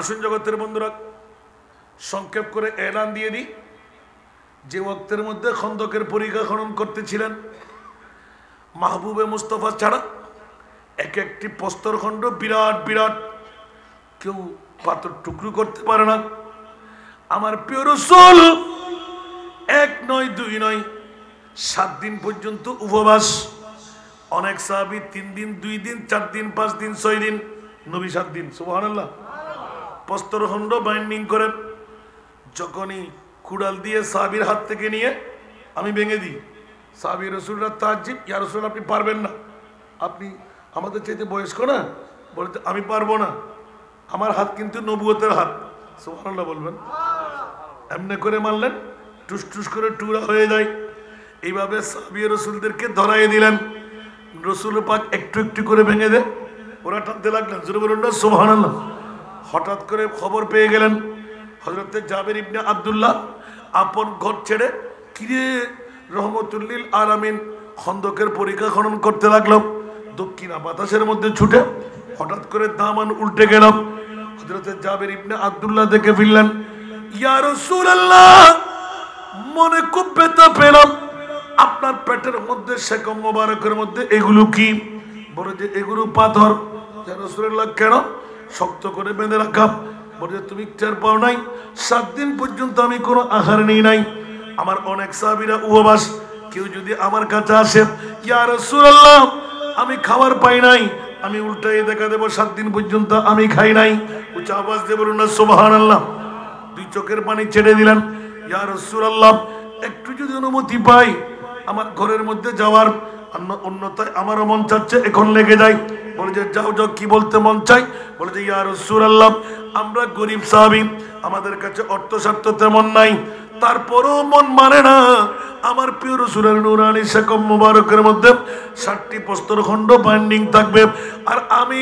আসুন জগতের বন্ধুরা, সংক্ষেপ করে এলান দিয়ে দিই। যে ওয়াক্তের মধ্যে খন্দকের পরীক্ষা খনন করতেছিলেন, মাহবুবে মুস্তফা ছাড়া এক একটি প্রস্তরখণ্ড বিরাট বিরাট, কেউ পাথর টুকরো করতে পারে না। আমার প্রিয় রাসূল 1 নয় 2 নয় 7 দিন পর্যন্ত উপবাস। অনেক সাহাবী 3 দিন 2 দিন 4 দিন 5 দিন 6 দিন, নবী 7 দিন। সুবহানাল্লাহ। প্রস্তরখণ্ড বাইন্ডিং করে যখনই কুড়াল দিয়ে সাহাবীর হাত থেকে নিয়ে আমি ভেঙে দিই, সাহাবী রাসূলরা তাজ্জব, ইয়া রাসূল আপনি পারবেন না, আপনি আমাদের চাইতে বয়স্ক না? বলতে আমি পারবো না, আমার হাত কিন্তু নবুয়তের হাত। সুবহানাল্লাহ বলবেন। এমনি করে মারলেন, টুস টুস করে টুকরা হয়ে যায়। এইভাবে সাহাবী রাসূলদেরকে ধরাই দিলেন। রাসূল পাক একটু একটু করে ভেঙে দেয়, ওরা টানতে লাগলেন। জোরে বলুন না সুবহানাল্লাহ। হঠাৎ করে খবর পেয়ে গেলেন হযরতে জাবের ইবনে আব্দুল্লাহ আপন ঘর ছেড়ে, কিরে রহমতুল্লিল আলামিন খন্দকের পরীক্ষা খনন করতে লাগলো। দক্ষিণা বাতাসের মধ্যে ছুটে হঠাৎ করে দামান উল্টে গেল। হযরতে জাবের ইবনে আব্দুল্লাহ দেখে ফিরলেন, ইয়া রাসূলুল্লাহ মনে খুব ব্যথা পেলাম, আপনার পেটের মধ্যে শেকম মোবারকের মধ্যে এগুলো কি? বলে যে এগুলো পাথর। ইয়া রাসূলুল্লাহ কেন? শক্ত করে বেঁধে রাখা। বলে তুমি টের পাও নাই? 7 দিন পর্যন্ত আমি কোনো আহার নিই নাই। আমার অনেক সাহাবীরা উপবাস, কেউ যদি আমার কাছে আসে, ইয়া রাসূলুল্লাহ আমি খাবার পাই নাই, আমি উল্টাই দেখা দেব 7 দিন পর্যন্ত আমি খাই নাই। উচ্চ আওয়াজ দিয়ে বলুন না সুবহানাল্লাহ। 2 চোখের পানি ছেড়ে দিলেন, ইয়া রাসূলুল্লাহ একটু যদি অনুমতি পাই আমার ঘরের মধ্যে যাওয়ার, অন্যথায় আমারও মন চাচ্ছে এখন লেগে যায়। বলে যে যাও যাও, কি বলতে মন চাই? বলে যে ইয়া রাসূলুল্লাহ আমরা গরিব সাহাবী, আমাদের কাছে অর্থ স্বার্থ তেমন নাই, তারপরও মন মানে না আমার প্রিয় রাসূলের নূরানী শেকম মুবারকের মধ্যে 7টি প্রস্তরখণ্ড বাইন্ডিং থাকবে, আর আমি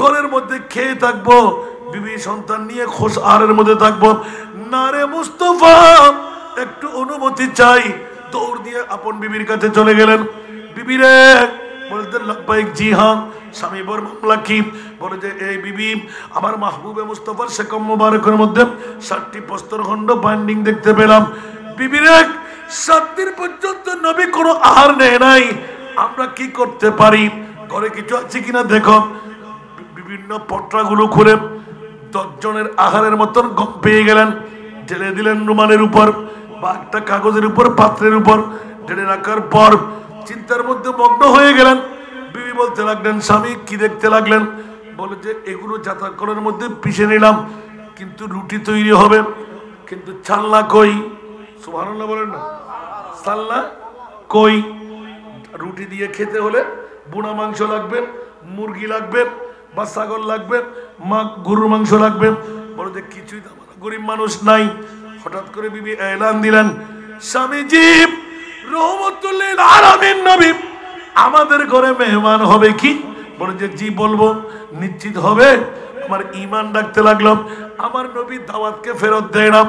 ঘরের মধ্যে খেয়ে থাকবো, বিবি সন্তান নিয়ে খোশ আহারের মধ্যে থাকবো। না রে মুস্তাফা, একটু অনুমতি চাই। দৌড় দিয়ে আপন বিবির কাছে চলে গেলেন। বিবি রে, বলতে লাব্বাইক, জি হ্যাঁ। স্বামী বর মামলা কি? বলে যে এই বিবি, আমার মাহবুবে মুস্তাফার শেকম মুবারকের মধ্যে 7টি প্রস্তরখণ্ড বাইন্ডিং দেখতে পেলাম। বিবি রে, 7 দিন পর্যন্ত নবী কোনো আহার নেয় নাই, আমরা কি করতে পারি? ঘরে কিছু আছে কিনা দেখো। বিভিন্ন পট্রাগুলো খুলে 10 জনের আহারের মতন গম পেয়ে গেলেন। ঢেলে দিলেন রুমালের উপর বা একটা কাগজের উপর, পাত্রের উপর ঢেলে রাখার পর চিন্তার মধ্যে মগ্ন হয়ে গেলেন। বিবি বলতে লাগলেন, স্বামী কি দেখতে লাগলেন? বলে যে এগুলো জাতাকলের মধ্যে পিষে নিলাম, কিন্তু রুটি তৈরি হবে, কিন্তু চালনা কই? সুবহানাল্লাহ বলেন না। চালনা কই? রুটি দিয়ে খেতে হলে বুনা মাংস লাগবে, মুরগি লাগবে, বা ছাগল লাগবে, গরুর মাংস লাগবে। বলে যে কিছুই তো আমরা গরিব মানুষ নাই। হঠাৎ করে বিবি এলান দিলেন, স্বামীজি রহমতুল্লিল আলামিন নবী আমাদের ঘরে মেহমান হবে কি? বলে যে জি বলবো। নিশ্চিত হবে? আমার ঈমান রাখতে লাগলাম। আমার নবী দাওয়াতকে ফেরত দেয় না,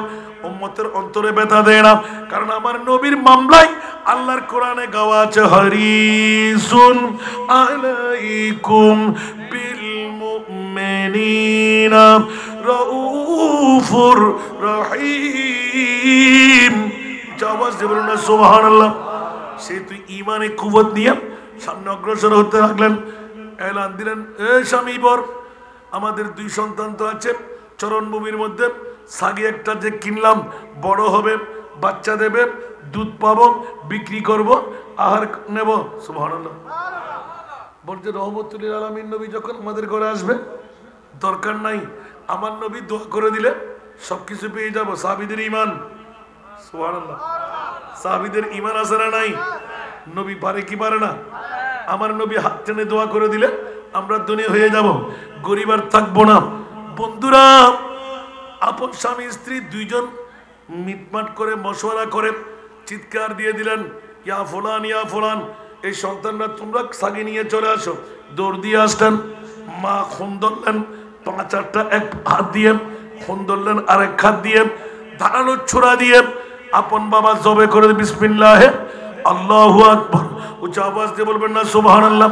উম্মতের অন্তরে ব্যথা দেয় না, কারণ আমার নবীর মামলায় আল্লাহর কোরআনে গাওয়া আছে, হারিসুন আলাইকুম বিল মুমিনিনা রাউফুর রহিম। আওয়াজ দিয়ে বলুন না সুবহানাল্লাহ। সে তুই ঈমানে কুওয়াত নিয়ে সামনে অগ্রসর হতে লাগলেন। এলান দিলেন, এ স্বামী বর, আমাদের 2 সন্তান তো আছে, চরণভূমির মধ্যে সাগি একটা যে কিনলাম, বড় হবে, বাচ্চা দেবে, দুধ পাবো, বিক্রি করব, আহার নেব। সুবহানাল্লাহ। বলছে রহমতুল্লিল আলামিন নবী যখন আমাদের ঘরে আসবে, দরকার নাই, আমার নবী দোয়া করে দিলে সবকিছু পেয়ে যাবো। সাহাবীদের ঈমান। সুবহানাল্লাহ। সাহাবীদের ঈমান আছে না নাই? নবী পারে কি পারে না? আমার নবী হাত টেনে দোয়া করে দিলে আমরা ধনী হয়ে যাব, গরিব আর থাকবো না। বন্ধুরা, আপন স্বামী স্ত্রী 2 জন মিটমাট করে মশওয়ারা করে চিৎকার দিয়ে দিলেন, ইয়া ফুলান ইয়া ফুলান, এই সন্তানরা তোমরা সাগি নিয়ে চলে আসো। দৌড় দিয়ে আসলেন। মা খুন ধরলেন 5-8টা, এক হাত দিয়ে খুন ধরলেন, আরেক হাত দিয়ে ধারালো ছোড়া দিয়ে আপন বাবা জবে করে বিসমিল্লাহ আল্লাহু আকবার। উচ্চ আওয়াজ দিয়ে বলবেন না সুবহানাল্লাহ।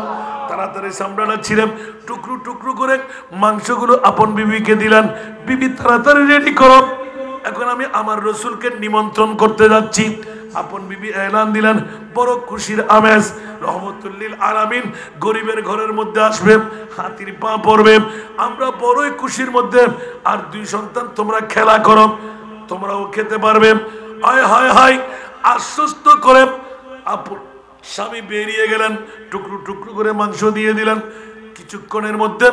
তারা তাড়াতাড়ি চামড়াটা ছিঁড়ে টুকরো টুকরো করে মাংসগুলো আপন বিবিকে দিলেন। বিবি তাড়াতাড়ি রেডি করো, এখন আমি আমার রসুলকে নিমন্ত্রণ করতে যাচ্ছি। আপন বিবি এলান দিলেন, বড় খুশির আমেজ, রহমতুল্লিল আলামিন গরিবের ঘরের মধ্যে আসবে, হাতির পা পড়বে, আমরা বড়ই খুশির মধ্যে। আর 2 সন্তান তোমরা খেলা করো, তোমরাও খেতে পারবে। হায় হায় হায় আশ্বস্ত করে আপন স্বামী বেরিয়ে গেলেন, টুকরো টুকরো করে মাংস দিয়ে দিলেন। কিছুক্ষণের মধ্যে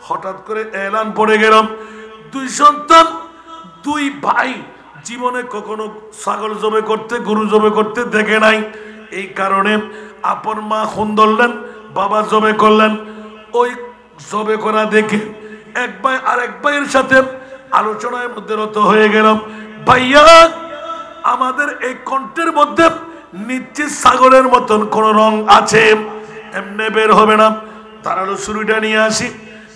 হঠাৎ করে এলান পড়ে গেল, 2 সন্তান 2 ভাই জীবনে কখনো ছাগল জবে করতে, গরু জবে করতে দেখে নাই। এই কারণে আপন মা খুন ধরলেন, বাবা জবে করলেন। ওই জবে করা দেখে এক ভাই আরেক ভাইয়ের সাথে আলোচনার মধ্যে রত হয়ে গেল, ভাইয়া আমাদের এই কণ্ঠের মধ্যে নিশ্চিত ছাগলের মতন কোন রং আছে, এমনি বের হবে না, ধারালো ছুরিটা নিয়ে আসি।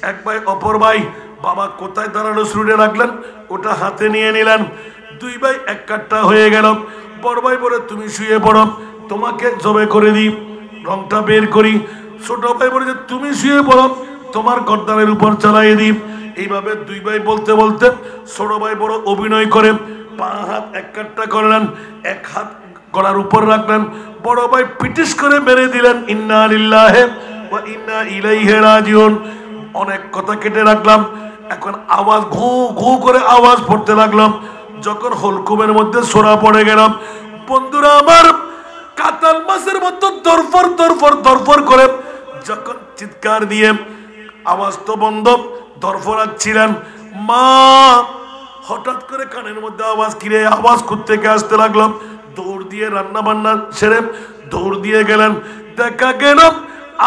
এক ভাই অপর ভাই, বাবা কোথায় ধারালো ছুরিটা রাখলেন, ওটা হাতে নিয়ে নিলেন। 2 ভাই এক কাট্টা হয়ে গেল। বড় ভাই বলে তুমি শুয়ে পড়ো, তোমাকে জবে করে দিই, রংটা বের করি। ছোট ভাই বলে যে তুমি শুয়ে পড়ো, তোমার গর্দানের উপর চালাই দিই। এইভাবে 2 ভাই বলতে বলতে ছোট ভাই বড় অভিনয় করে পা হাত এক কাট্টা করলেন, এক হাত গলার উপর রাখলেন। বড় ভাই পিটিশ করে মেরে দিলেন, ইন্না লিল্লাহি ওয়া ইন্না ইলাইহি রাজিউন। অনেক কথা কেটে রাখলাম, এখন আওয়াজ ঘু ঘু করে আওয়াজ পড়তে লাগলাম। যখন হলকুমের মধ্যে সোরা পড়ে গেলাম, বন্ধুরা আমার কাতাল মাছের মতো দরফর দরফর দরফর করে যখন চিৎকার দিয়ে, আওয়াজ তো বন্ধ, দরফরাচ্ছিলেন। মা হঠাৎ করে কানের মধ্যে আওয়াজ, কিরে আওয়াজ কোত্থেকে আসতে লাগলাম। দৌড় দিয়ে রান্না বান্না সেরে দৌড় দিয়ে গেলেন। দেখা গেল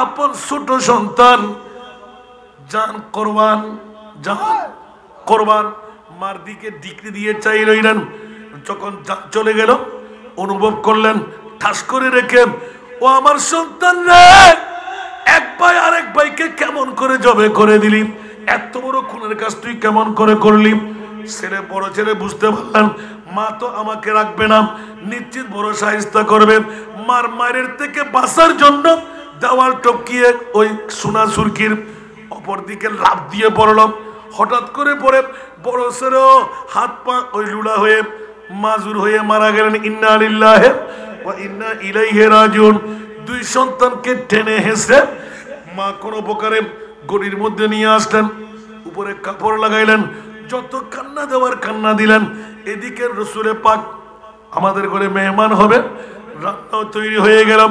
আপন ছোট সন্তান জান কোরবান, জান কোরবান মার দিকে ডিগ্রি দিয়ে চাই রইলেন। যখন চলে গেল অনুভব করলেন, ঠাস করে রেখে, ও আমার সন্তান রে, এক ভাই আরেক ভাইকে কেমন করে জবে করে দিলি, এত বড় খুনের কাজ তুই কেমন করে করলি। ছেলে বড় ছেলে বুঝতে পারলেন মা তো আমাকে রাখবে না, নিশ্চিত বড় শায়েস্তা করবে। মার মায়ের থেকে বাঁচার জন্য দেওয়াল টপকিয়ে ওই সোনা সুরকির অপর দিকে লাফ দিয়ে পড়ল। হঠাৎ করে পড়ে বড় ছেলেও হাত পা ওই লুলা হয়ে মাজুর হয়ে মারা গেলেন। ইন্না লিল্লাহি ওয়া ইন্না ইলাইহি রাজিউন। 2 সন্তানকে টেনে হেসে মা কোন প্রকারে গড়ির মধ্যে নিয়ে আসলেন, উপরে কাপড় লাগাইলেন, যত কান্না দেওয়ার কান্না দিলেন। এদিকে রসুলে পাক আমাদের ঘরে মেহমান হবে, রান্নাও তৈরি হয়ে গেল।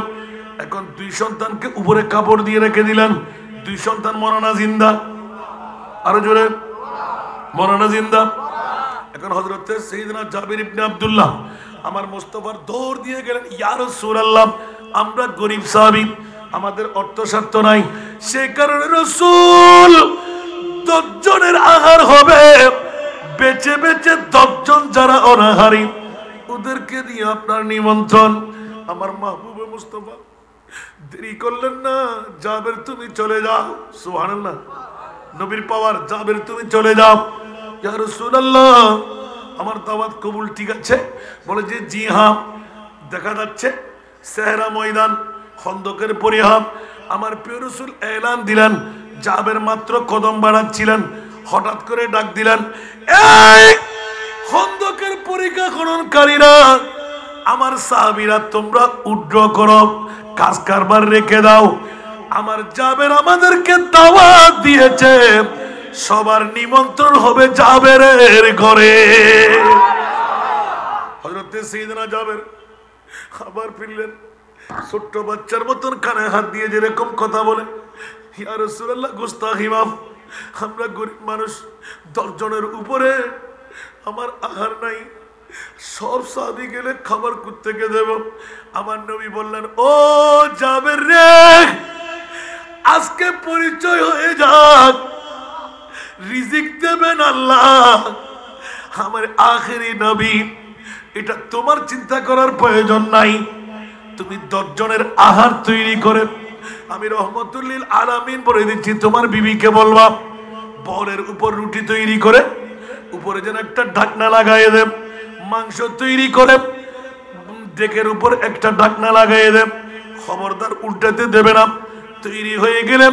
এখন 2 সন্তানকে উপরে কাপড় দিয়ে রেখে দিলেন। 2 সন্তান মরানা জিন্দা, আরো জোরে মরানা জিন্দা। এখন হযরত সাইয়েদনা জাবির ইবনে আব্দুল্লাহ আমার মুস্তাফার দৌড় দিয়ে গেলেন, ইয়া রাসূলুল্লাহ আমরা গরিব সাহাবী, আমাদের অর্থ স্বার্থ নাই, সেই কারণে রাসূল 10 জনের আহার হবে, বেঁচে বেঁচে 10 জন যারা অনাহারী ওদেরকে দিয়ে আপনার নিমন্ত্রণ। আমার মাহবুবে মুস্তাফা দেরি করলেন না, জাবের তুমি চলে যাও। সুবহানাল্লাহ, নবীর পাওয়ার, জাবের তুমি চলে যাও। ইয়া রাসূলুল্লাহ আমার দাওয়াত কবুল ঠিক আছে? বলে যে জি হ্যাঁ। দেখা যাচ্ছে সেহরা ময়দান, খন্দকের পরিহাব। আমার প্রিয় রাসূল এলান দিলেন, জাবের মাত্র কদম বাড়াচ্ছিলেন, হঠাৎ করে ডাক দিলেন, এই খন্দকের পরীক্ষা খননকারীরা, আমার সাহাবীরা তোমরা উড্র করো, কাজ কারবার রেখে দাও। আমার জাবের আমাদেরকে দাওয়াত দিয়েছে, সবার নিমন্ত্রণ হবে জাবেরের ঘরে। হযরত সাইয়েদনা জাবের আবার ফিরলেন, ছোট্ট বাচ্চার মতন কানে হাত দিয়ে যেরকম কথা বলে, ইয়া রাসূলুল্লাহ গুস্তাখি মাফ, আমরা গরিব মানুষ, 10 জনের উপরে আমার আহার নাই, সব সাহাবী গেলে খাবার কোত্থেকে দেব। আমার নবী বললেন, ও জাবের রে, আজকে পরিচয় হয়ে যাক, রিজিক দেবেন আল্লাহ, আমার আখেরি নবী, এটা তোমার চিন্তা করার প্রয়োজন নাই। তুমি 10 জনের আহার তৈরি করে, আমি রহমতুল্লিল আলামিন বলে দিচ্ছি, তোমার বিবিকে বলবা বলের উপর রুটি তৈরি করে উপরে যেন একটা ঢাকনা লাগাইয়ে দেব, মাংস তৈরি করে ডেকের উপর একটা ঢাকনা লাগাইয়ে দেব, খবরদার উল্টাতে দেবে না। তৈরি হয়ে গেলে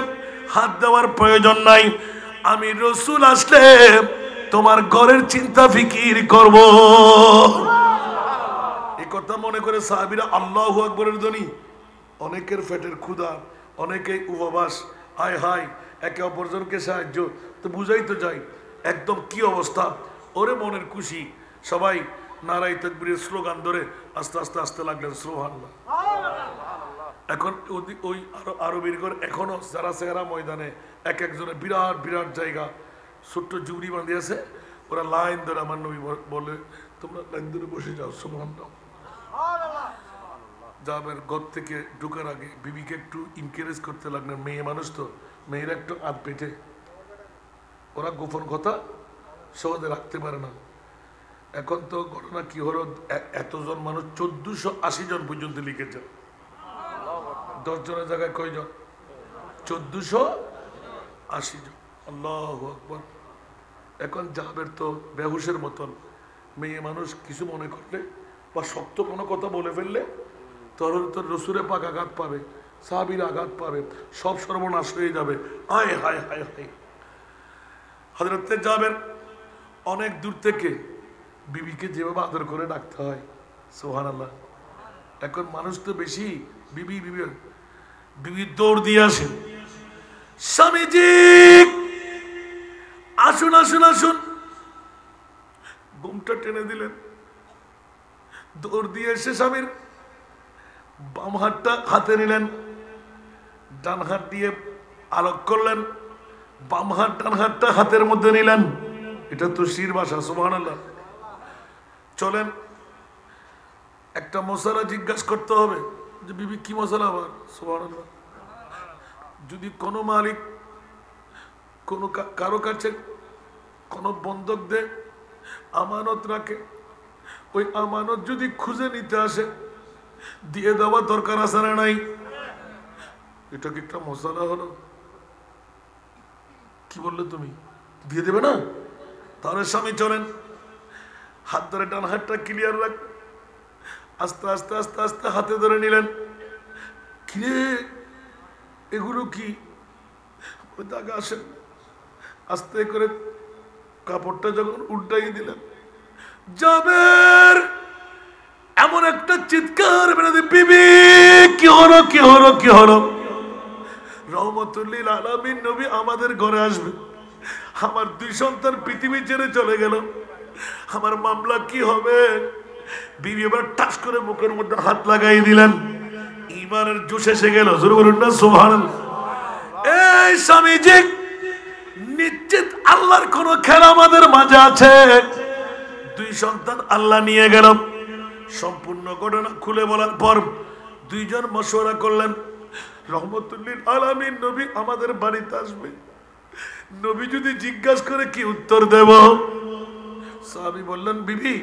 হাত দেওয়ার প্রয়োজন নাই, আমি রাসূল আসলে তোমার ঘরের চিন্তা ফিকির করব। এই কথা মনে করে সাহাবীরা আল্লাহু আকবরের ধ্বনি। অনেকের পেটের ক্ষুধা, অনেকেই উপবাস, হায় হায় একে অপরজনকে সাহায্য, তো বুঝাই তো যাই একদম কি অবস্থা। ওরে মনের খুশি, সবাই নারাই তাকবীরের স্লোগান ধরে আস্তে আস্তে আসতে লাগলেন সুবহানাল্লাহ। এখন ওই আরবের ঘর এখনো যারা চেহারা ময়দানে এক একজনের বিরাট বিরাট জায়গা, ছোট্ট জুবড়ি বাঁধিয়েছে, ওরা লাইন ধরে আমার নবী বলে তোমরা লাইন ধরে বসে যাও সুবহানাল্লাহ। জাবের ঘর থেকে ঢুকার আগে বিবিকে একটু এনকারেজ করতে লাগলেন, মেয়ে মানুষ তো, মেয়েরা একটু আধ পেটে, ওরা গোপন কথা সহজে রাখতে পারে না। এখন তো ঘটনা কি হলো, এতজন মানুষ 1480 জন পর্যন্ত লিখেছে। 10 জনের জায়গায় কয়জন? 1480 জন। আল্লাহু আকবার। এখন জাবের তো বেহুশের মতন, মেয়ে মানুষ কিছু মনে করলে বা শক্ত কোনো কথা বলে ফেললে তোর রসুরে পাক আঘাত পাবে, সাহাবীর আঘাত পাবে, সব সর্বনাশ হয়ে যাবে। হায় হায় হায় হায়। হযরতে জাবের অনেক দূর থেকে বিবিকে যেভাবে আদর করে ডাকতে হয় সুবহানাল্লাহ। এখন মানুষ তো বেশি বিবি বিবি বিবি দৌড় দিয়ে আসেন, স্বামীজি আসুন আসুন আসুন, ঘুমটা টেনে দিলেন, দৌড় দিয়ে এসে স্বামীর বাম হাতটা হাতে নিলেন, ডান হাত দিয়ে আলোক করলেন, বাম হাত ডান হাতটা হাতের মধ্যে নিলেন। এটা তো শির ভাষা সুবহানাল্লাহ। চলেন একটা মশলা জিজ্ঞাসা করতে হবে যে বিবি কি মশলা আবার সুবহানাল্লাহ। যদি কোনো মালিক কোনো কারো কাছে কোনো বন্ধক দেয়, আমানত রাখে, ওই আমানত যদি খুঁজে নিতে আসে দিয়ে দেওয়া দরকার আছে না নাই? এটা কি একটা মশলা হলো? কি বললে তুমি? দিয়ে দেবে না? তাহলে স্বামী চলেন, হাত ধরে ডান হাতটা ক্লিয়ার রাখ, আস্তে আস্তে আস্তে আস্তে হাতে ধরে নিলেন। কিরে এগুলো কি? দাগা আসেন, আস্তে করে কাপড়টা যখন উল্টাই দিলেন, জাবের এমন একটা চিৎকার বেরোতে, বিবি কি হলো কি হলো কি হলো? রহমতুল লিল আলামিন নবী আমাদের ঘরে আসবে, আমার 2 সন্তান পৃথিবী ছেড়ে চলে গেল, আমার মামলা কি হবে? বিবি এবার টাস করে মুখের মধ্যে হাত লাগাই দিলেন, ঈমানের জোশ এসে গেল। জোরে বলুন না সুবহানাল্লাহ। এই স্বামীজি নিশ্চিত আল্লাহর কোন খেলা আমাদের মাঝে আছে। 2 সন্তান আল্লাহ নিয়ে গেল। সম্পূর্ণ ঘটনা খুলে বলার পর 2 জন মশওয়ারা করলেন, রহমতুল লিল আলামিন নবী আমাদের বাড়িতে আসবে, নবী যদি জিজ্ঞাসা করে কি উত্তর দেব? সাহাবী বললেন, বিবি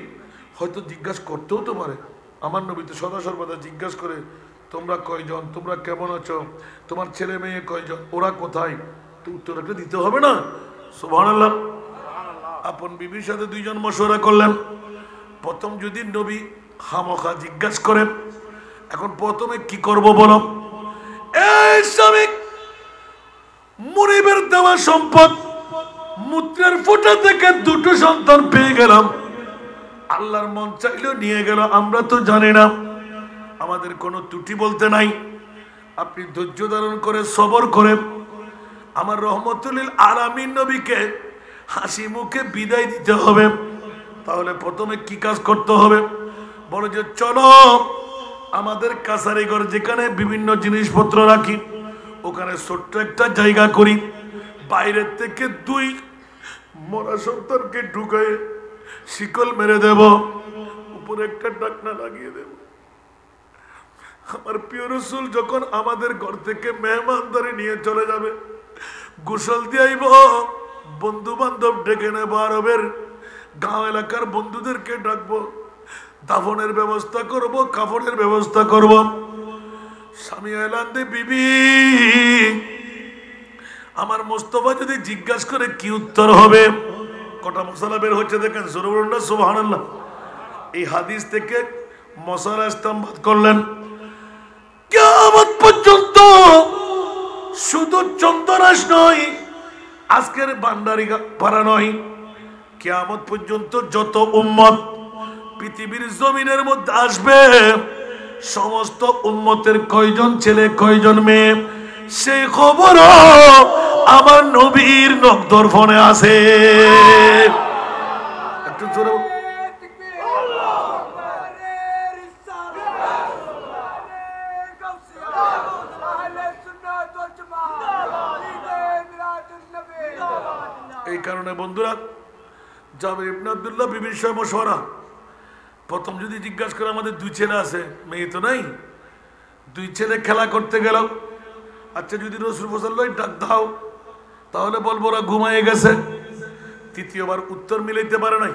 হয়তো জিজ্ঞাসা করতেও তো পারে, আমার নবী তো সদা সর্বদা জিজ্ঞাসা করে তোমরা কয়জন, তোমরা কেমন আছো, তোমার ছেলে মেয়ে কয়জন, ওরা কোথায়, তো উত্তর একটা দিতে হবে না? সুবহানাল্লাহ। আপন বিবির সাথে 2 জন মশওয়ারা করলেন। প্রথম যদি নবী খামোখা জিজ্ঞাসা করেন, এখন প্রথমে কি করব বলো? এই স্বামী মুনিবের দেওয়া সম্পদ মূত্রের ফোঁটা থেকে 2টো সন্তান পেয়ে গেলাম, আল্লাহর মন চাইলেও নিয়ে গেল, আমরা তো জানি না, আমাদের কোনো ত্রুটি বলতে নাই। আপনি ধৈর্য ধারণ করে সবর করে আমার রহমতুল লিল আলামিন নবীকে হাসি মুখে বিদায় দিতে হবে। তাহলে প্রথমে কি কাজ করতে হবে? বলে যে চলো আমাদের কাছারি ঘর যেখানে বিভিন্ন জিনিসপত্র রাখি, ওখানে ছোট্ট একটা জায়গা করি, বাইরের থেকে 2 মরা সন্তানকে ঢুকায় শিকল মেরে দেব, উপরে একটা ঢাকনা লাগিয়ে দেব। আমার প্রিয় রাসূল যখন আমাদের ঘর থেকে মেহমানদারি নিয়ে চলে যাবে, গোসল দিয়ে আইব, বন্ধু বান্ধব ডেকে নেব, আরবের গাঁও এলাকার বন্ধুদেরকে ডাকবো, দাফনের ব্যবস্থা করব, কাফনের ব্যবস্থা করব। স্বামী এলান দে, বিবি আমার মোস্তফা যদি জিজ্ঞাসা করে কি উত্তর হবে? কটা মশলা বের হচ্ছে দেখেন, জোরে বলুন না সুবহানাল্লাহ। এই হাদিস থেকে মশলা ইস্তেমবাদ করলেন, কিয়ামত পর্যন্ত শুধু চন্দনাস নয়, আজকের ভান্ডারি পাড়া নয়, কিয়ামত পর্যন্ত যত উম্মত পৃথিবীর জমিনের মধ্যে আসবে, সমস্ত উম্মতের কয়জন ছেলে কয়জন মেয়ে সেই খবর আমার নবীর নখদর ফোনে আছে। একটু জোরে এই কারণে বন্ধুরা, জাবের ইবনে আব্দুল্লাহ বিবির সঙ্গে মশওয়ারা, প্রথম যদি জিজ্ঞাসা করে আমাদের দুই ছেলে আছে, মেয়ে তো নাই, দুই ছেলে খেলা করতে গেল, আচ্ছা যদি রসুল ফজল্লাই ডাক দাও তাহলে বলবো ওরা ঘুমায়ে গেছে। তৃতীয়বার উত্তর মিলাইতে পারে নাই,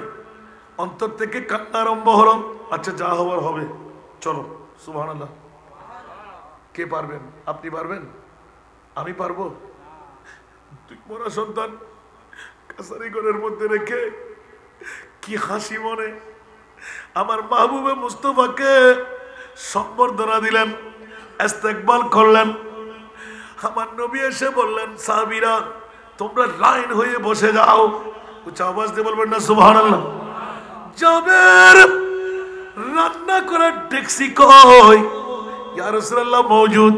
অন্তর থেকে কান্না আরম্ভ হলো, আচ্ছা যা হবার হবে চলো। সুবহানাল্লাহ। কে পারবেন? আপনি পারবেন? আমি পারবো? তুই মরা সন্তান কাছারি ঘরের মধ্যে রেখে কি হাসি মনে আমার মাহবুবে মুস্তফাকে সম্বর্ধনা দিলেন, ইস্তেকবাল করলেন। আমার নবী এসে বললেন, সাহাবীরা তোমরা লাইন হয়ে বসে যাও। উচ্চ আওয়াজ দিয়ে বলবেন না সুবহানাল্লাহ। জাবের রান্না করার ডেক্সি কই? ইয়া রাসূলুল্লাহ মওজুদ।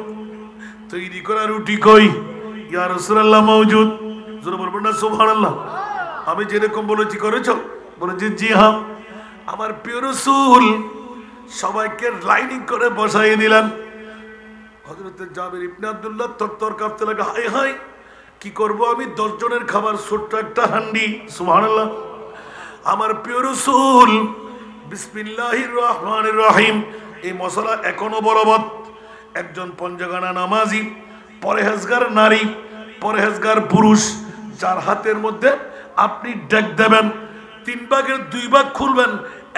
তৈরি করা রুটি কই? ইয়া রাসূলুল্লাহ মওজুদ। জোরে বলবেন না সুবহানাল্লাহ। আমি যেরকম বলেছি করেছো? বলেছি জি হ্যাঁ। আমার প্রিয় রাসূল সবাইকে লাইনিং করে বসাই দিলেন। হযরত জাবের ইবনে আব্দুল্লাহ তরতর কাঁপতে লাগা, হায় হায় কি করব আমি, 10 জনের খাবার, ছোট্ট একটা হান্ডি। সুবহানাল্লাহ। আমার প্রিয় রাসূল বিসমিল্লাহির রহমানির রহিম, এই মশলা এখনো বলবৎ। একজন পঞ্চগানা নামাজি, পরহেজগার নারী, পরহেজগার পুরুষ, যার হাতের মধ্যে আপনি ডেক দেবেন, 3 ভাগের 2 ভাগ খুলবেন,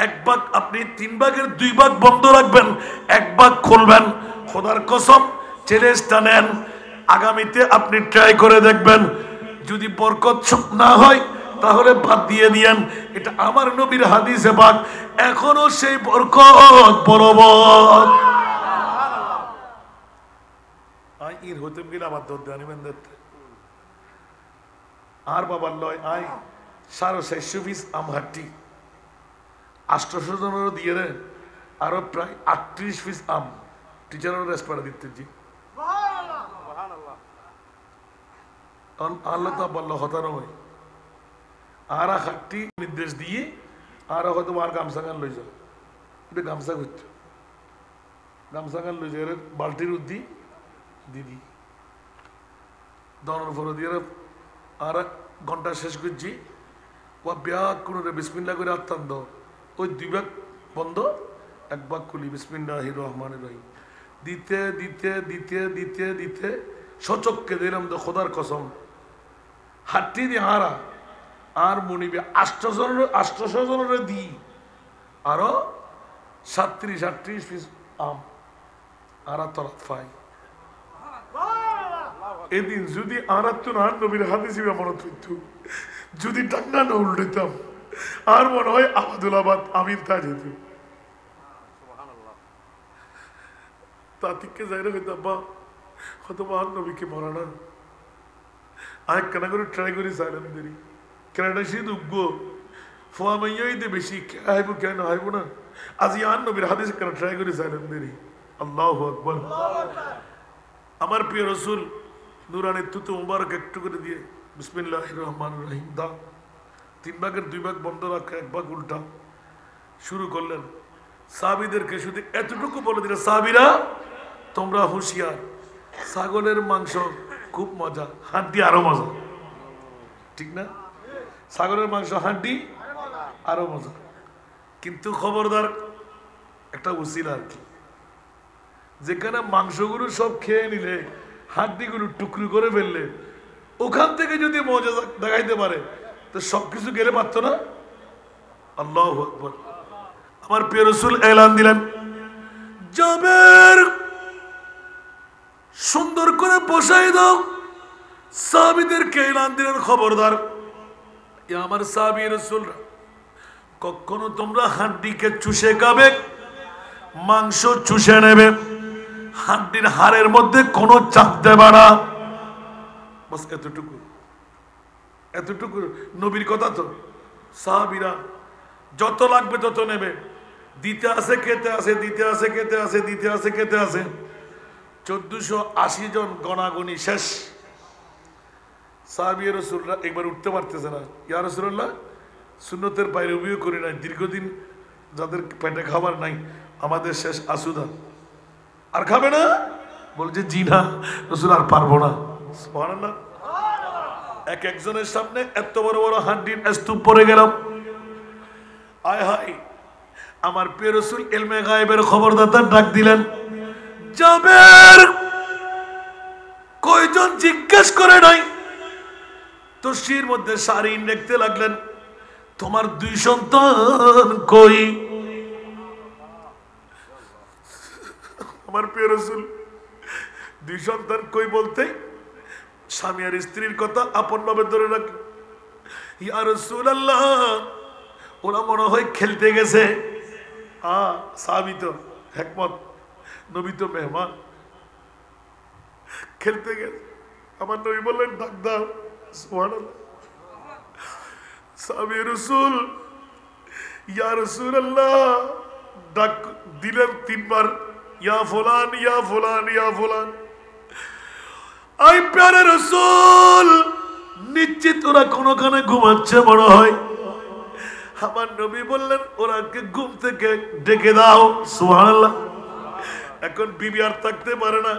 1 ভাগ আপনি 3 ভাগের 2 ভাগ বন্ধ রাখবেন, 1 ভাগ খুলবেন। খোদার কসম চ্যালেঞ্জটা নেন, আগামীতে আপনি ট্রাই করে দেখবেন, যদি বরকত না হয় তাহলে বাদ দিয়ে দিয়েন। এটা আমার নবীর হাদিসে পাক, এখনো সেই বরকত বলবৎ। আই ইর হইতেম গেলে আমার দর দেনিবেন দেখতে আর বাবার লয় আই 650 পিস আম হাট্টি 800 জনেরও দিয়ে রে, আরো প্রায় 38 পিস আম টিচারের রেসপারে দিতে জি। আল্লাহ তো বললো হতানো হয় আর হাট্টি নির্দেশ দিয়ে আর হয়তো আর গামছা গান লই যাও, এটা গামছা করছো, গামছা গান লই যাও বালতির উদ্দি দিদি দনের ফলো দিয়ে আর ঘন্টা শেষ করছি, ও ব্যাগ কোনো বিসমিল্লাহ করে আত্মান দাও, ওই 2 ভাগ বন্ধ 1 ভাগ খুলি, বিসমিল্লাহির রহমানির রহিম দিতে দিতে দিতে দিতে দিতে সচককে দিলাম তো খোদার কসম হাট্টি দিয়ে হারা আর মনিবে 800 জনের দিই, আরো 37-38 পিস আম আর তরাত পাই। এদিন যদি আর নবীর হাদিস মনে হইত, যদি ডান্না না উল্টাইতাম আর মনে হয় আহমদুল্লাবাদ আমির তা যেত, তা থেকে যাই না হইতাম বা হয়তো আর নবীকে মরা না আয় কেনা করে ট্রাই করি চাইলাম দেরি কেনাটা সে উঠবো ফোয়া মাইয়াইতে বেশি হাইব কেন হাইব না, আজ আর নবীর হাদিস কেন ট্রাই করি চাইলাম দেরি। আল্লাহু আকবার। আমার প্রিয় রাসূল নুরানি তুতু মুবারক একটু করে দিয়ে বিসমিল্লাহির রহমানির রহিম দাও, 3 ভাগের 2 ভাগ বন্ধ রাখা 1 ভাগ উল্টা শুরু করলেন। সাহাবীদেরকে শুধু এতটুকু বলে দিলেন, সাহাবীরা তোমরা হুঁশিয়ার, ছাগলের মাংস খুব মজা, হাড্ডি আরো মজা, ঠিক না? ছাগলের মাংস হাড্ডি আরো মজা, কিন্তু খবরদার একটা উসিলা আর কি, যেখানে মাংসগুলো সব খেয়ে নিলে হাড্ডিগুলো টুকরো করে ফেললে ওখান থেকে যদি মজা দেখাইতে পারে তো সবকিছু গেলে পারতো না। আল্লাহু আকবার। আমার প্রিয় রাসূল এলান দিলেন, জাবের সুন্দর করে বসাই দাও। সাহাবীদেরকে এলান দিলেন, খবরদার আমার সাহাবী রাসূলরা, কখনো তোমরা হাড্ডিকে চুষে খাবে, মাংস চুষে নেবে, হাড্ডির হাড়ের মধ্যে কোনো চাপ দেবে না। বাস এতটুকু, এতটুকু নবীর কথা। তো সাহাবীরা যত লাগবে তত নেবে, দিতে আসে খেতে আসে, দিতে আসে খেতে আসে, দিতে আসে খেতে আসে। 1480 জন গণাগণি শেষ। সাহাবী রাসূলুল্লাহ একবার উঠতে পারতেছে না, ইয়া রাসূলুল্লাহ সুন্নতের বাইরে উবিও করি নাই, দীর্ঘদিন যাদের পেটে খাবার নাই, আমাদের শেষ আসুদা, আর খাবে না? বলছে জি না রাসূল, আর পারবো না। সুবহানাল্লাহ। একজনের সামনে এত বড় বড় হাড্ডির স্তূপ পড়ে গেলাম। আয় হায়, আমার প্রিয় রাসূল ইলমে গায়েবের খবরদাতা ডাক দিলেন, জাবের কয়জন জিজ্ঞেস করে নাই? তসরির মধ্যে সারিন দেখতে লাগলেন, তোমার 2 সন্তান কই? আমার প্রিয় রাসূল 2 সন্তান কই বলতে স্বামী আর স্ত্রীর কথা আপন ভাবে ধরে রাখ। ইয়া রাসূলুল্লাহ ওরা মনে হয় খেলতে গেছে। সাহাবী তো হিকমত, নবী তো মেহমান, খেলতে গেছে। আমার নবী বললেন ডাক দাও। সুবহানাল্লাহ। সাহাবী রাসূল ইয়া রাসূলুল্লাহ ডাক দিলেন 3 বার, ইয়া ফুলান ইয়া ফুলান ইয়া ফুলান। আই প্যারে রাসূল নিশ্চিত ওরা কোনখানে ঘুমাচ্ছে মনে হয়। আমার নবী বললেন ওরাকে ঘুম থেকে ডেকে দাও। সুবহানাল্লাহ। এখন বিবি আর থাকতে পারে না,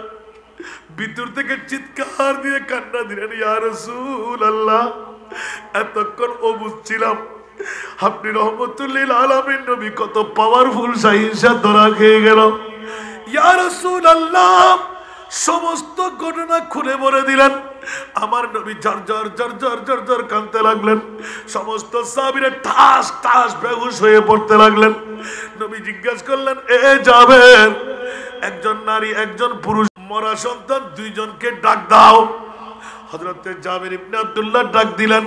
ভিতর থেকে চিৎকার দিয়ে কান্না দিলেন, ইয়া রাসূলুল্লাহ এতক্ষণ অবুঝ ছিলাম, আপনি রহমতুল লিল আলামিন নবী, কত পাওয়ারফুল শাহিনশা ধরা খেয়ে গেল। ইয়া রাসূলুল্লাহ সমস্ত ঘটনা খুলে বলে দিলেন। আমার নবী ঝর ঝর ঝর ঝর ঝর ঝর কাঁদতে লাগলেন। সমস্ত সাহাবীরা ঠাস ঠাস বেহুশ হয়ে পড়তে লাগলেন। নবী জিজ্ঞাসা করলেন, এ জাবের, একজন নারী একজন পুরুষ, মরা সন্তান 2 জনকে ডাক দাও। হযরতে জাবের ইবনে আব্দুল্লাহ ডাক দিলেন,